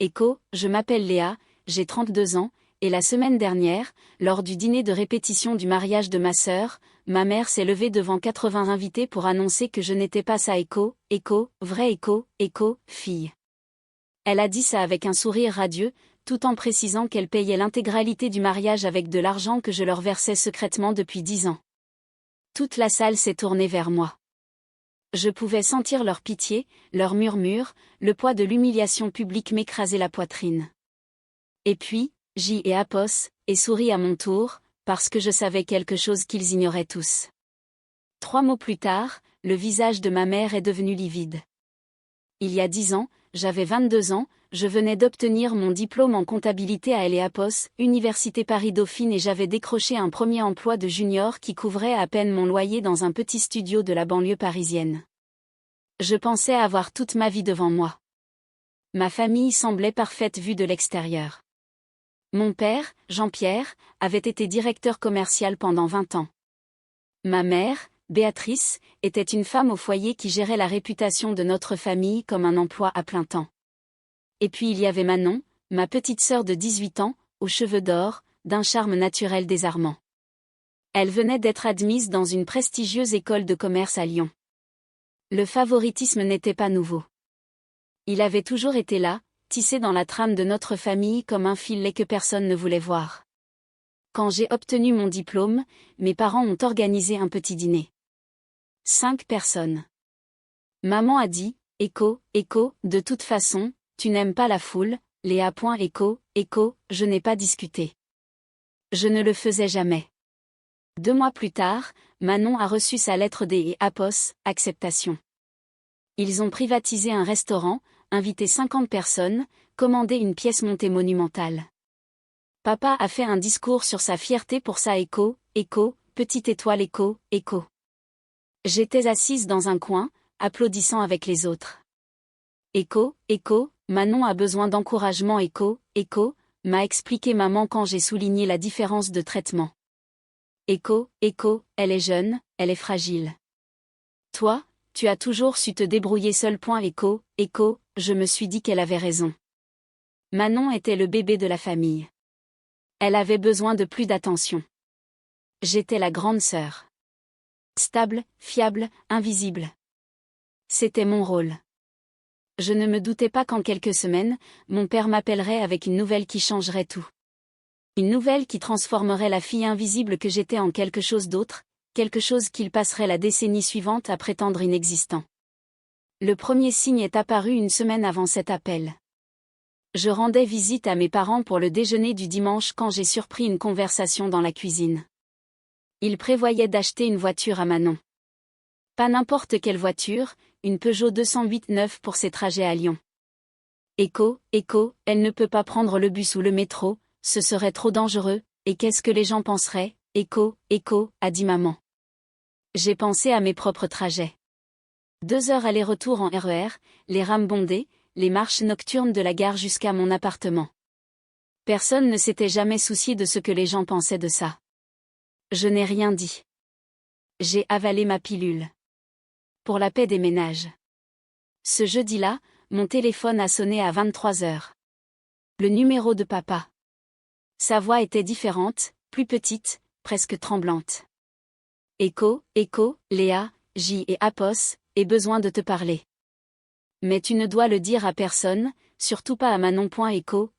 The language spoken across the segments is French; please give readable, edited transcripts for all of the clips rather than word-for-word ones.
Écho, je m'appelle Léa, j'ai 32 ans, et la semaine dernière, lors du dîner de répétition du mariage de ma sœur, ma mère s'est levée devant 80 invités pour annoncer que je n'étais pas sa Écho, vrai Écho, fille. Elle a dit ça avec un sourire radieux, tout en précisant qu'elle payait l'intégralité du mariage avec de l'argent que je leur versais secrètement depuis 10 ans. Toute la salle s'est tournée vers moi. Je pouvais sentir leur pitié, leur murmure, le poids de l'humiliation publique m'écraser la poitrine. Et puis, j'y ai apos, et souris à mon tour, parce que je savais quelque chose qu'ils ignoraient tous. 3 mots plus tard, le visage de ma mère est devenu livide. Il y a 10 ans, j'avais 22 ans, je venais d'obtenir mon diplôme en comptabilité à l'EAPOS, Université Paris-Dauphine, et j'avais décroché un premier emploi de junior qui couvrait à peine mon loyer dans un petit studio de la banlieue parisienne. Je pensais avoir toute ma vie devant moi. Ma famille semblait parfaite vue de l'extérieur. Mon père, Jean-Pierre, avait été directeur commercial pendant 20 ans. Ma mère, Béatrice, était une femme au foyer qui gérait la réputation de notre famille comme un emploi à plein temps. Et puis il y avait Manon, ma petite sœur de 18 ans, aux cheveux d'or, d'un charme naturel désarmant. Elle venait d'être admise dans une prestigieuse école de commerce à Lyon. Le favoritisme n'était pas nouveau. Il avait toujours été là, tissé dans la trame de notre famille comme un filet que personne ne voulait voir. Quand j'ai obtenu mon diplôme, mes parents ont organisé un petit dîner. 5 personnes. Maman a dit, Écho, de toute façon, tu n'aimes pas la foule, Léa. Écho, je n'ai pas discuté. Je ne le faisais jamais. 2 mois plus tard, Manon a reçu sa lettre des apos, acceptation. Ils ont privatisé un restaurant, invité 50 personnes, commandé une pièce montée monumentale. Papa a fait un discours sur sa fierté pour sa Écho, petite étoile Écho. J'étais assise dans un coin, applaudissant avec les autres. Écho, Manon a besoin d'encouragement. Écho, m'a expliqué maman quand j'ai souligné la différence de traitement. Écho, elle est jeune, elle est fragile. Toi, tu as toujours su te débrouiller seule. Écho, je me suis dit qu'elle avait raison. Manon était le bébé de la famille. Elle avait besoin de plus d'attention. J'étais la grande sœur. Stable, fiable, invisible. C'était mon rôle. Je ne me doutais pas qu'en quelques semaines, mon père m'appellerait avec une nouvelle qui changerait tout. Une nouvelle qui transformerait la fille invisible que j'étais en quelque chose d'autre, quelque chose qu'il passerait la décennie suivante à prétendre inexistant. Le premier signe est apparu une semaine avant cet appel. Je rendais visite à mes parents pour le déjeuner du dimanche quand j'ai surpris une conversation dans la cuisine. Ils prévoyaient d'acheter une voiture à Manon. Pas n'importe quelle voiture, une Peugeot 208 neuve pour ses trajets à Lyon. Écho, elle ne peut pas prendre le bus ou le métro, ce serait trop dangereux, et qu'est-ce que les gens penseraient, Écho, a dit maman. J'ai pensé à mes propres trajets. 2 heures aller-retour en RER, les rames bondées, les marches nocturnes de la gare jusqu'à mon appartement. Personne ne s'était jamais soucié de ce que les gens pensaient de ça. Je n'ai rien dit. J'ai avalé ma pilule. Pour la paix des ménages. Ce jeudi-là, mon téléphone a sonné à 23 heures. Le numéro de papa. Sa voix était différente, plus petite, presque tremblante. Écho, Léa, ai besoin de te parler. Mais tu ne dois le dire à personne, surtout pas à Manon.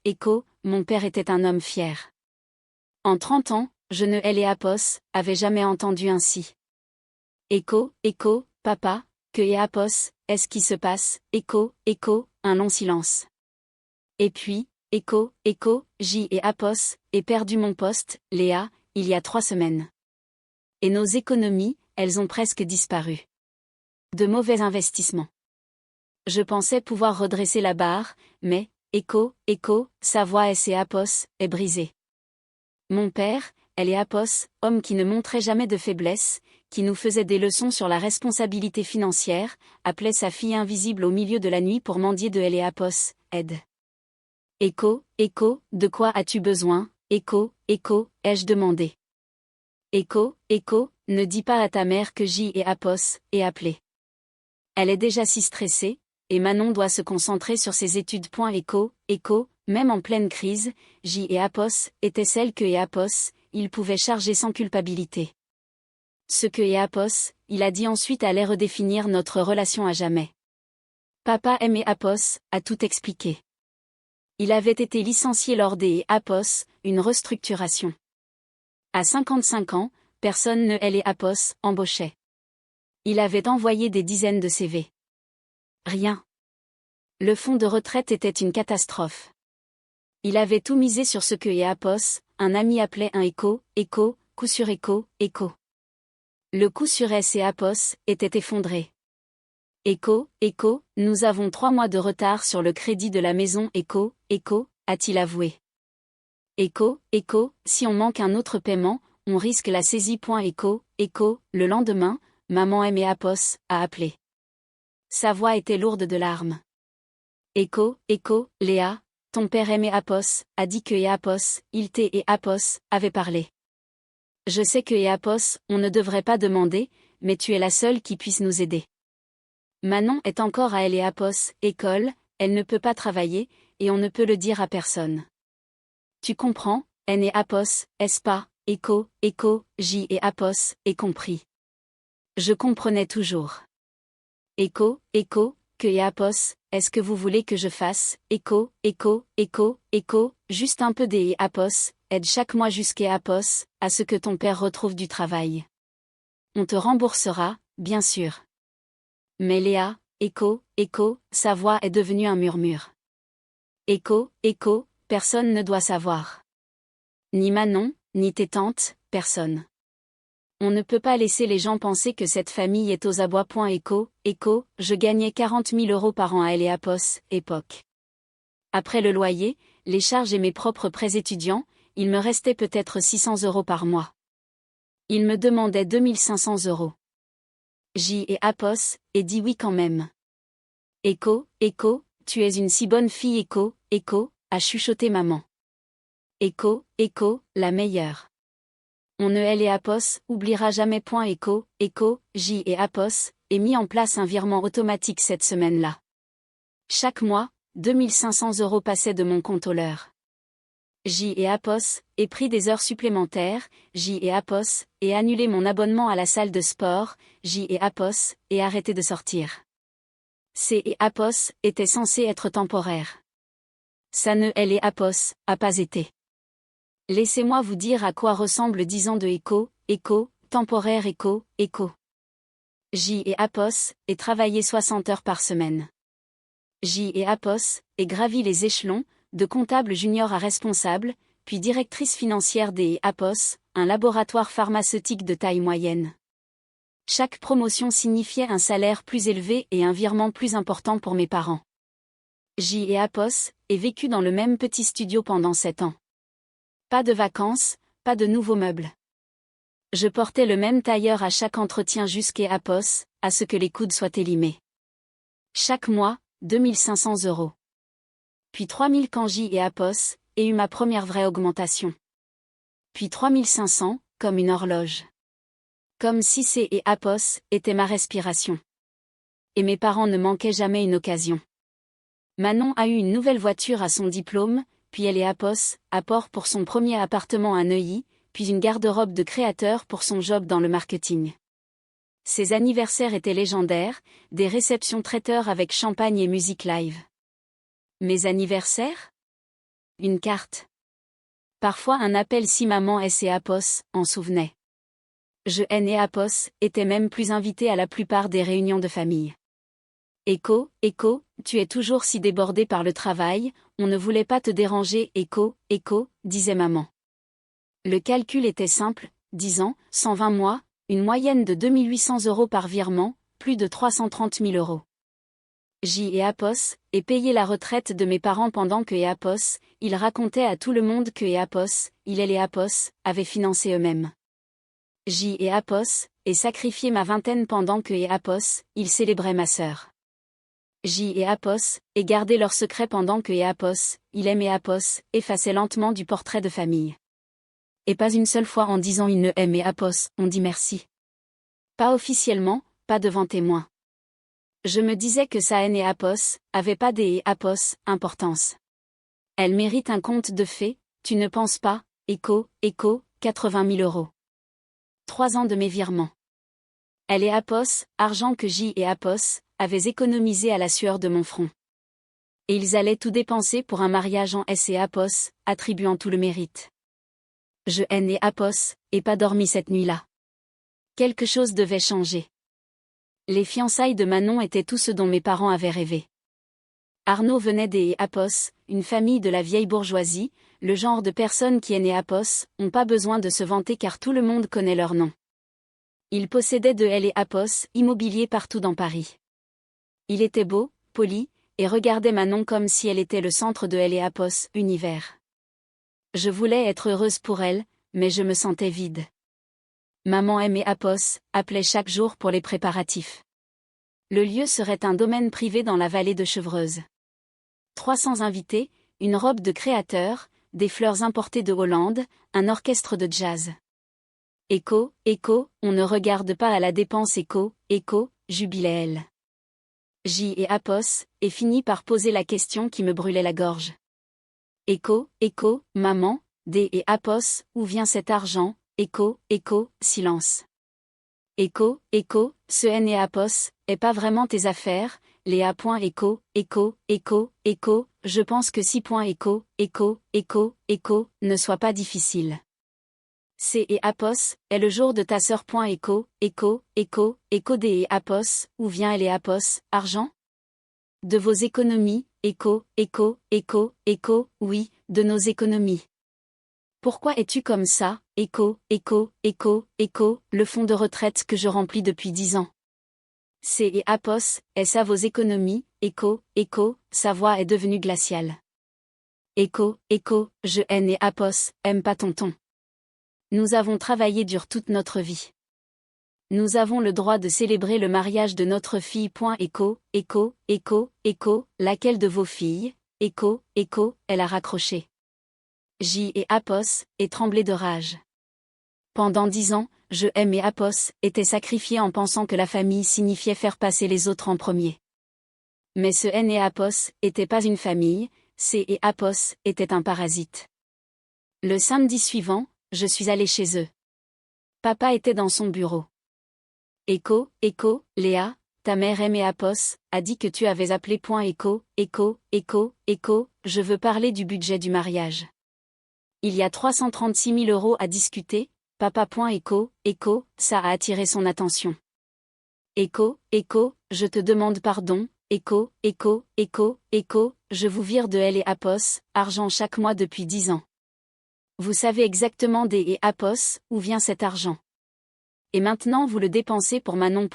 Écho, mon père était un homme fier. En 30 ans, je ne avais jamais entendu ainsi. Écho, papa, que est-ce qui se passe, Écho, un long silence. Et puis, Écho, ai perdu mon poste, Léa, il y a 3 semaines. Et nos économies, elles ont presque disparu. De mauvais investissements. Je pensais pouvoir redresser la barre, mais, Écho, sa voix est brisée. Mon père, homme qui ne montrait jamais de faiblesse, qui nous faisait des leçons sur la responsabilité financière, appelait sa fille invisible au milieu de la nuit pour mendier de aide. Écho, de quoi as-tu besoin, Écho, ai-je demandé. Écho, ne dis pas à ta mère que ai appelé. Elle est déjà si stressée, et Manon doit se concentrer sur ses études. Écho, même en pleine crise, J et Apos étaient celles que Apos, il pouvait charger sans culpabilité. Ce que Apos, il a dit ensuite allait redéfinir notre relation à jamais. Papa aimait Apos, a tout expliqué. Il avait été licencié lors des Apos, une restructuration. À 55 ans, personne ne les Apos embauchait. Il avait envoyé des dizaines de CV. Rien. Le fonds de retraite était une catastrophe. Il avait tout misé sur ce que Apos, un ami appelait un coup sur écho. Le coup sur S et Apos était effondré. Nous avons 3 mois de retard sur le crédit de la maison a-t-il avoué. Si on manque un autre paiement, on risque la saisie. Le lendemain, maman aimait Apos, a appelé. Sa voix était lourde de larmes. Léa, ton père aimait Apos, a dit que Apos, il et Apos, avaient parlé. Je sais que Apos, on ne devrait pas demander, mais tu es la seule qui puisse nous aider. Manon est encore à elle et Apos, école, elle ne peut pas travailler, et on ne peut le dire à personne. Tu comprends, N et Apos, est-ce pas, J et Apos, et compris. Je comprenais toujours. Que Apos, est-ce que vous voulez que je fasse, juste un peu des Apos, aide chaque mois jusqu'à Apos, à ce que ton père retrouve du travail. On te remboursera, bien sûr. Mais Léa, sa voix est devenue un murmure. Personne ne doit savoir. Ni Manon, ni tes tantes, personne. On ne peut pas laisser les gens penser que cette famille est aux abois. Je gagnais 40 000 € par an à elle et Apos, époque. Après le loyer, les charges et mes propres prêts étudiants, il me restait peut-être 600 € par mois. Il me demandait 2500 €. J et Apos, et dit oui quand même. Tu es une si bonne fille a chuchoté maman. La meilleure. On ne et Apos, oubliera jamais. J et Apos, et mis en place un virement automatique cette semaine-là. Chaque mois, 2500 € passaient de mon compte au leur. J et Apos, et pris des heures supplémentaires, J et Apos, et annulé mon abonnement à la salle de sport, J et Apos, et arrêté de sortir. C et Apos, étaient censés être temporaires. Ça ne et Apos, a pas été. Laissez-moi vous dire à quoi ressemble 10 ans de temporaire J et Apos, et travaillé 60 heures par semaine. J et Apos, et gravi les échelons, de comptable junior à responsable, puis directrice financière des Apos, un laboratoire pharmaceutique de taille moyenne. Chaque promotion signifiait un salaire plus élevé et un virement plus important pour mes parents. J et Apos, et vécu dans le même petit studio pendant 7 ans. Pas de vacances, pas de nouveaux meubles. Je portais le même tailleur à chaque entretien jusqu'à Apos, à ce que les coudes soient élimés. Chaque mois, 2500 €. Puis 3000 quand J et Apos, et eut ma première vraie augmentation. Puis 3500, comme une horloge. Comme si C et Apos étaient ma respiration. Et mes parents ne manquaient jamais une occasion. Manon a eu une nouvelle voiture à son diplôme, puis elle et Apos, apport pour son premier appartement à Neuilly, puis une garde-robe de créateur pour son job dans le marketing. Ses anniversaires étaient légendaires, des réceptions traiteurs avec champagne et musique live. Mes anniversaires? Une carte. Parfois un appel si maman et Apos en souvenait. Je et Apos étaient même plus invités à la plupart des réunions de famille. Tu es toujours si débordé par le travail, on ne voulait pas te déranger. Disait maman. Le calcul était simple, 10 ans, 120 mois, une moyenne de 2800 € par virement, plus de 330 000 €. J et Apos, et payer la retraite de mes parents pendant que Apos, ils racontaient à tout le monde que Apos, il et les Apos, avaient financé eux-mêmes. J et Apos, et sacrifié ma vingtaine pendant que Apos, ils célébraient ma sœur. J et Apos, et garder leur secret pendant que Apos, il aimait Apos, effaçait lentement du portrait de famille. Et pas une seule fois en disant il ne aimait Apos, on dit merci. Pas officiellement, pas devant témoins. Je me disais que sa haine et Apos, avait pas des Apos, importance. Elle mérite un conte de fées, tu ne penses pas, Echo, 80 000 €. 3 ans de mes virements. Elle et Apos, argent que J et Apos avaient économisé à la sueur de mon front. Et ils allaient tout dépenser pour un mariage en S et Apos, attribuant tout le mérite. Je haine et Apos, et pas dormi cette nuit-là. Quelque chose devait changer. Les fiançailles de Manon étaient tout ce dont mes parents avaient rêvé. Arnaud venait des Apos, une famille de la vieille bourgeoisie, le genre de personnes qui aiment Apos, ont pas besoin de se vanter car tout le monde connaît leur nom. Il possédait de L et Apos, immobilier partout dans Paris. Il était beau, poli, et regardait Manon comme si elle était le centre de L et Apos, univers. Je voulais être heureuse pour elle, mais je me sentais vide. Maman aimait Apos, appelait chaque jour pour les préparatifs. Le lieu serait un domaine privé dans la vallée de Chevreuse. 300 invités, une robe de créateur, des fleurs importées de Hollande, un orchestre de jazz. Echo, on ne regarde pas à la dépense Echo, jubilait elle. J et Apos, et finit par poser la question qui me brûlait la gorge. Echo, maman, D et Apos, où vient cet argent? Echo, silence. Echo, ce N et Apos, est pas vraiment tes affaires, Léa. Echo, je pense que si. Echo, ne sois pas difficile. C et Apos, est le jour de ta sœur. Echo, D et Apos, où vient elle et Apos, argent? De vos économies, Echo, oui, de nos économies. Pourquoi es-tu comme ça, Echo, le fonds de retraite que je remplis depuis 10 ans? C et Apos, est ça vos économies? Echo, sa voix est devenue glaciale. Echo, je haine et Apos, aime pas tonton. Nous avons travaillé dur toute notre vie. Nous avons le droit de célébrer le mariage de notre fille. Echo, laquelle de vos filles? Echo, elle a raccroché. J et Apos, et tremblait de rage. Pendant 10 ans, je aime et Apos, était sacrifié en pensant que la famille signifiait faire passer les autres en premier. Mais ce N et Apos, était pas une famille, C et Apos, était un parasite. Le samedi suivant, je suis allée chez eux. Papa était dans son bureau. Echo, Léa, ta mère aime et Apos, a dit que tu avais appelé. Echo, je veux parler du budget du mariage. Il y a 336 000 € à discuter, papa. Echo, ça a attiré son attention. Echo, je te demande pardon, Echo, je vous vire de L et Apos, argent chaque mois depuis 10 ans. Vous savez exactement D et Apos, où vient cet argent. Et maintenant vous le dépensez pour Manon.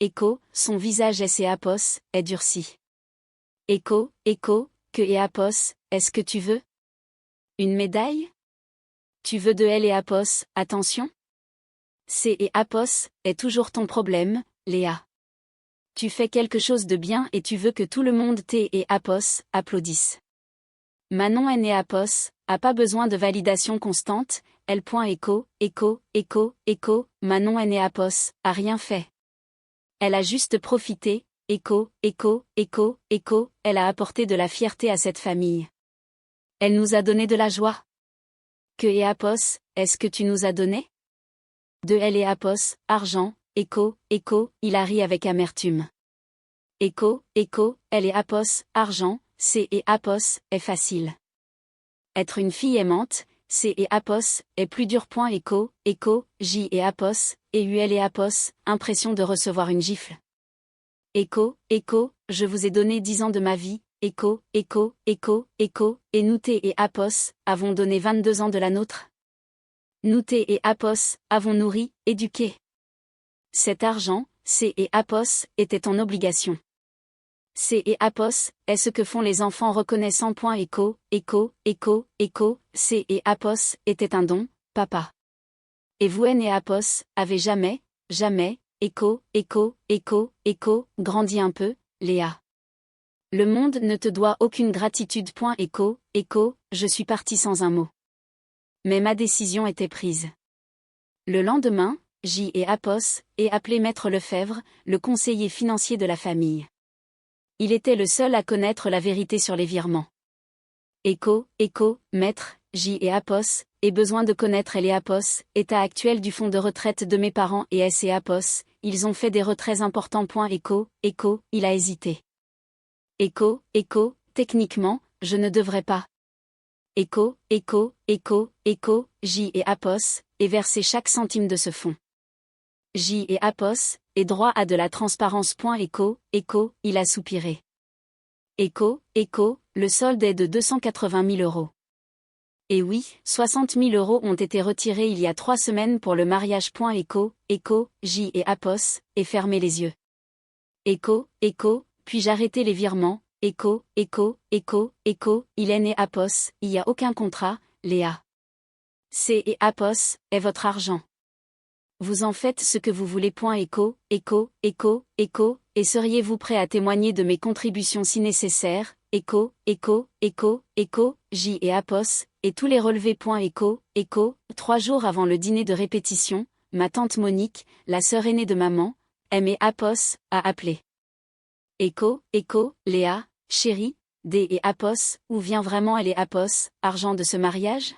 Echo, son visage S et Apos, est durci. Echo, que et Apos, est-ce que tu veux? Une médaille? Tu veux de L et Apos, attention? C et Apos, est toujours ton problème, Léa. Tu fais quelque chose de bien et tu veux que tout le monde T et Apos applaudisse. Manon N et Apos, a pas besoin de validation constante, L. Echo, Manon N et Apos, a rien fait. Elle a juste profité, Echo, elle a apporté de la fierté à cette famille. Elle nous a donné de la joie. Que et Apos, est-ce que tu nous as donné? De L et Apos, argent, Echo, il a ri avec amertume. Echo, elle et Apos, argent, C et Apos, est facile. Être une fille aimante, C et Apos, est plus dur. Echo, J et Apos, et UL et Apos, impression de recevoir une gifle. Echo, je vous ai donné 10 ans de ma vie, Echo, et nous T et Apos, avons donné 22 ans de la nôtre. Nous T et Apos, avons nourri, éduqué. Cet argent, C et Apos, était en obligation. C et Apos, est ce que font les enfants reconnaissants. Echo, C et Apos, était un don, papa. Et vous N et Apos, avez jamais, Echo, grandi un peu, Léa. Le monde ne te doit aucune gratitude. Echo, je suis partie sans un mot. Mais ma décision était prise. Le lendemain, J et Apos, et appelé Maître Lefebvre, le conseiller financier de la famille. Il était le seul à connaître la vérité sur les virements. Maître, J et Apos, et besoin de connaître les Apos, état actuel du fonds de retraite de mes parents et S et Apos, ils ont fait des retraits importants. Il a hésité. Techniquement, je ne devrais pas. J et Apos, et verser chaque centime de ce fonds. J et Apos, et droit à de la transparence. Il a soupiré. Le solde est de 280 000 euros. Et oui, 60 000 euros ont été retirés il y a 3 semaines pour le mariage. J et Apos, et fermez les yeux. Puis-je arrêter les virements? Il est né Apos, il n'y a aucun contrat, Léa. C et Apos, est votre argent. Vous en faites ce que vous voulez. Et seriez-vous prêt à témoigner de mes contributions si nécessaire? J et Apos, et tous les relevés. 3 jours avant le dîner de répétition, ma tante Monique, la sœur aînée de maman, M et Apos, a appelé. Léa, chérie, D et Apos, où vient vraiment elle et Apos, argent de ce mariage?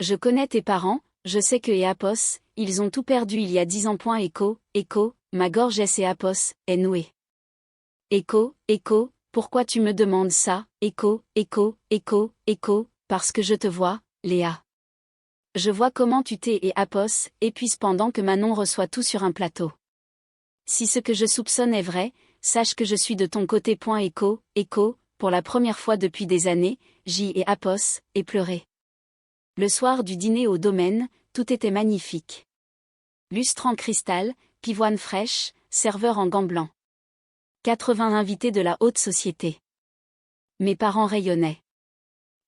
Je connais tes parents, je sais que et Apos, ils ont tout perdu il y a 10 ans. Ma gorge S et Apos, est nouée. Pourquoi tu me demandes ça? Parce que je te vois, Léa. Je vois comment tu t'es et Apos, épuise pendant que Manon reçoit tout sur un plateau. Si ce que je soupçonne est vrai, sache que je suis de ton côté. Pour la première fois depuis des années, J et Apos, et pleuré. Le soir du dîner au domaine, tout était magnifique. Lustre en cristal, pivoine fraîche, serveur en gants blancs. 80 invités de la haute société. Mes parents rayonnaient.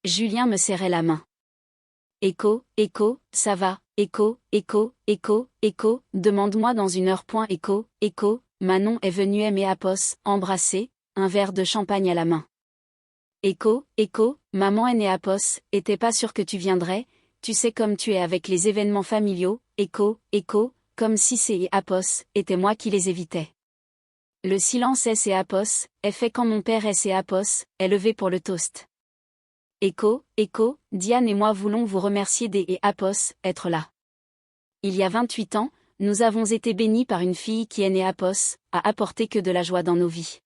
Julien me serrait la main. Ça va, demande-moi dans 1 heure. Manon est venue aimer Apos, embrasser, un verre de champagne à la main. Maman est née Apos, et t'es pas sûr que tu viendrais, tu sais comme tu es avec les événements familiaux, comme si c'est et Apos, était moi qui les évitais. Le silence S et Apos, est fait quand mon père S et Apos, est levé pour le toast. Diane et moi voulons vous remercier D et Apos, être là. Il y a 28 ans, nous avons été bénis par une fille qui est née Apos, a apporté que de la joie dans nos vies.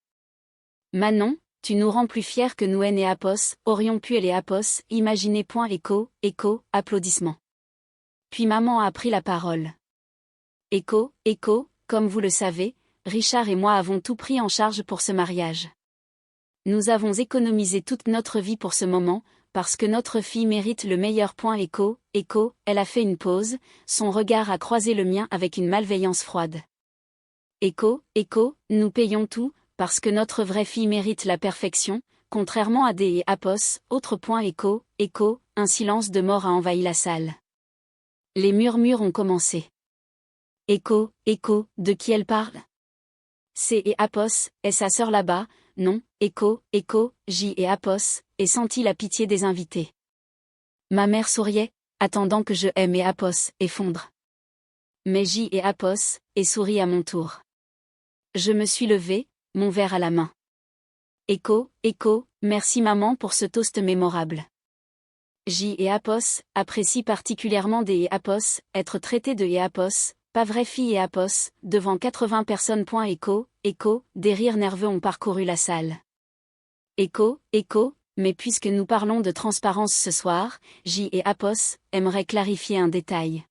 Manon, tu nous rends plus fiers que nous et Apos, aurions pu et Apos, imaginer. Applaudissements. Puis maman a pris la parole. Comme vous le savez, Richard et moi avons tout pris en charge pour ce mariage. Nous avons économisé toute notre vie pour ce moment, parce que notre fille mérite le meilleur. Elle a fait une pause, son regard a croisé le mien avec une malveillance froide. Nous payons tout, parce que notre vraie fille mérite la perfection, contrairement à D et Apos. Un silence de mort a envahi la salle. Les murmures ont commencé. De qui elle parle? C et Apos, est sa sœur là-bas, non, J et Apos, et sentit la pitié des invités. Ma mère souriait, attendant que je aime et Apos, effondre. Mais J et Apos, et sourit à mon tour. Je me suis levée, mon verre à la main. Merci maman pour ce toast mémorable. J et Apos, apprécie particulièrement des et Apos, être traité de et Apos, pas vraie fille et Apos, devant 80 personnes. Des rires nerveux ont parcouru la salle. Mais puisque nous parlons de transparence ce soir, J et Apos, aimerait clarifier un détail.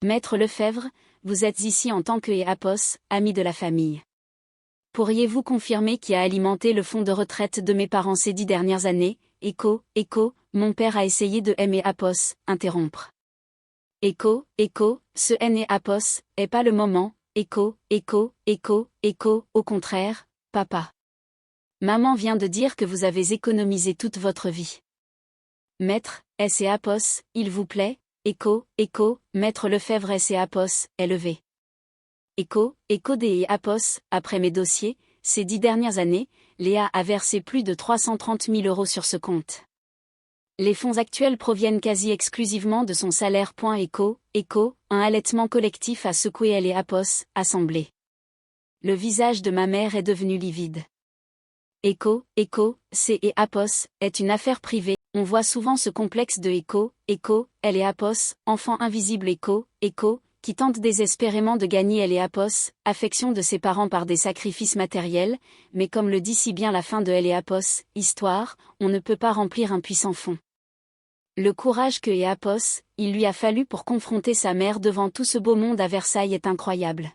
Maître Lefebvre, vous êtes ici en tant que et Apos, ami de la famille. Pourriez-vous confirmer qui a alimenté le fonds de retraite de mes parents ces 10 dernières années? Mon père a essayé de aimer Apos, interrompre. Ce N et Apos, est pas le moment, au contraire, papa. Maman vient de dire que vous avez économisé toute votre vie. Maître, S et Apos, il vous plaît? Maître Lefebvre S et Apos, est levé. D et Apos, après mes dossiers, ces 10 dernières années, Léa a versé plus de 330 000 euros sur ce compte. Les fonds actuels proviennent quasi exclusivement de son salaire. Un halètement collectif a secoué elle et Apos, assemblée. Le visage de ma mère est devenu livide. Écho, c'est et Apos, est une affaire privée. On voit souvent ce complexe de Écho, elle et Apos, enfant invisible Écho, qui tente désespérément de gagner elle et Apos, affection de ses parents par des sacrifices matériels, mais comme le dit si bien la fin de elle et Apos, histoire, on ne peut pas remplir un puits sans fond. Le courage que Apos, il lui a fallu pour confronter sa mère devant tout ce beau monde à Versailles est incroyable.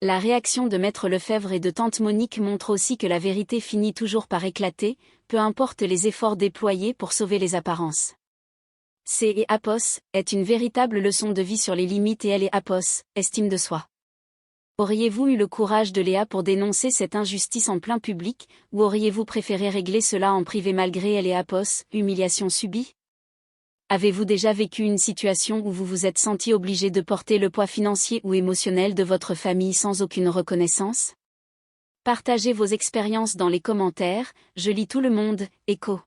La réaction de Maître Lefebvre et de tante Monique montre aussi que la vérité finit toujours par éclater, peu importe les efforts déployés pour sauver les apparences. C'est Apos est une véritable leçon de vie sur les limites et elle est Apos, estime de soi. Auriez-vous eu le courage de Léa pour dénoncer cette injustice en plein public, ou auriez-vous préféré régler cela en privé malgré elle et Apos, humiliation subie? Avez-vous déjà vécu une situation où vous vous êtes senti obligé de porter le poids financier ou émotionnel de votre famille sans aucune reconnaissance? Partagez vos expériences dans les commentaires, je lis tout le monde, Écho.